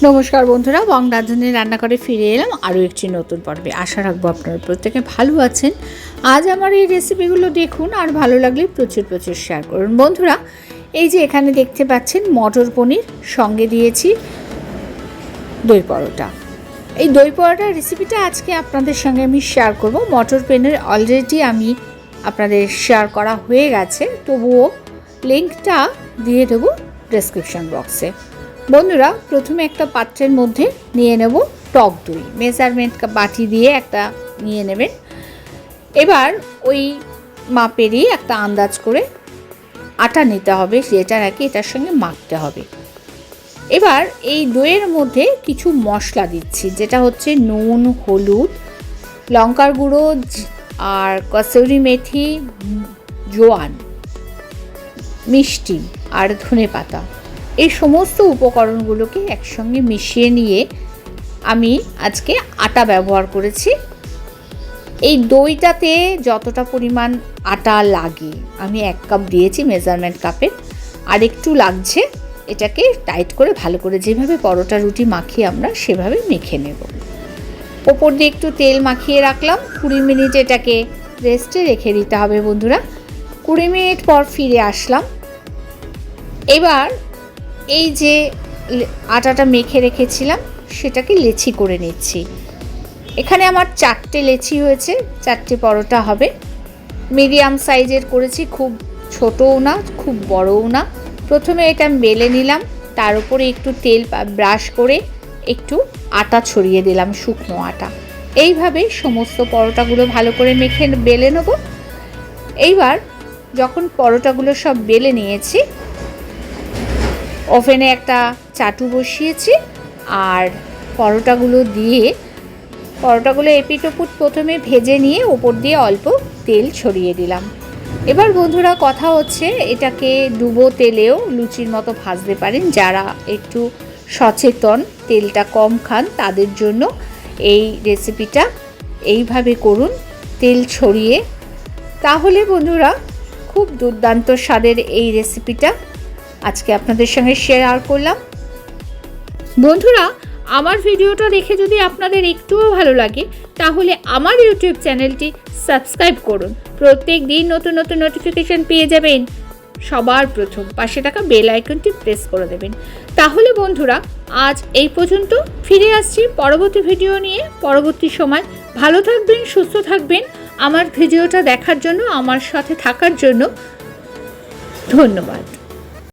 নমস্কার বন্ধুরা, বংরাধুনি রান্নাঘরে ফিরে এলাম আরও একটি নতুন পর্বে। আশা রাখবো আপনারা প্রত্যেকে ভালো আছেন। আজ আমার এই রেসিপিগুলো দেখুন, আর ভালো লাগলে প্রচুর শেয়ার করুন। বন্ধুরা, এই যে এখানে দেখতে পাচ্ছেন মটর পনির, সঙ্গে দিয়েছি দই পরোটা। এই দই পরোটা রেসিপিটা আজকে আপনাদের সঙ্গে আমি শেয়ার করব। মটর পনির অলরেডি আমি আপনাদের শেয়ার করা হয়ে গেছে, তবুও লিঙ্কটা দিয়ে দেবো ডেসক্রিপশন বক্সে। বন্ধুরা, প্রথমে একটা পাত্রের মধ্যে নিয়ে নেব টক দই। মেজারমেন্ট বাটি দিয়ে একটা নিয়ে নেবেন। এবার ওই মাপেরই একটা আন্দাজ করে আটা নিতে হবে, যেটা নাকি এটার সঙ্গে মাখতে হবে। এবার এই দইয়ের মধ্যে কিছু মশলা দিচ্ছি, যেটা হচ্ছে নুন, হলুদ, লঙ্কার গুঁড়ো আর কসুরি মেথি, জোয়ান, মিষ্টি আর ধনে পাতা। এই সমস্ত উপকরণগুলোকে একসঙ্গে মিশিয়ে নিয়ে আমি আজকে আটা ব্যবহার করেছি। এই দইটাতে যতটা পরিমাণ আটা লাগে আমি 1 কাপ দিয়েছি মেজারমেন্ট কাপে, আর একটু লাগছে। এটাকে টাইট করে ভালো করে যেভাবে পরোটা রুটি মাখি আমরা সেভাবে মেখে নেব। ওপর দিয়ে একটু তেল মাখিয়ে রাখলাম। 20 মিনিট এটাকে রেস্টে রেখে দিতে হবে বন্ধুরা। 20 মিনিট পর ফিরে আসলাম। এবার এই যে আটাটা মেখে রেখেছিলাম সেটাকে লেচি করে নিচ্ছি। এখানে আমার 4টে লেচি হয়েছে, 4টে পরোটা হবে। মিডিয়াম সাইজের করেছি, খুব ছোটও না খুব বড়ও না। প্রথমে এটা বেলে নিলাম, তার উপরে একটু তেল ব্রাশ করে একটু আটা ছড়িয়ে দিলাম, শুকনো আটা। এইভাবে সমস্ত পরোটাগুলো ভালো করে মেখে বেলে নেব। এইবার যখন পরোটাগুলো সব বেলে নিয়েছি, ওভেনে একটা চাটু বসিয়েছি আর পরোটাগুলো এপিট ওপিট প্রথমে ভেজে নিয়ে ওপর দিয়ে অল্প তেল ছড়িয়ে দিলাম। এবার বন্ধুরা, কথা হচ্ছে এটাকে ডুবো তেলেও লুচির মতো ভাজতে পারেন। যারা একটু সচেতন, তেলটা কম খান, তাদের জন্য এই রেসিপিটা এইভাবে করুন, তেল ছড়িয়ে। তাহলে বন্ধুরা, খুব দুর্দান্ত স্বাদের এই রেসিপিটা আজকে আপনাদের সঙ্গে শেয়ার করলাম। বন্ধুরা, আমার ভিডিওটা দেখে যদি আপনাদের একটুও ভালো লাগে তাহলে আমার ইউটিউব চ্যানেলটি সাবস্ক্রাইব করুন। প্রত্যেক দিন নতুন নতুন নোটিফিকেশান পেয়ে যাবেন সবার প্রথম। পাশে থাকা বেল আইকনটি প্রেস করে দেবেন। তাহলে বন্ধুরা, আজ এই পর্যন্ত। ফিরে আসছি পরবর্তী ভিডিও নিয়ে পরবর্তী সময়। ভালো থাকবেন, সুস্থ থাকবেন। আমার ভিডিওটা দেখার জন্য, আমার সাথে থাকার জন্য ধন্যবাদ।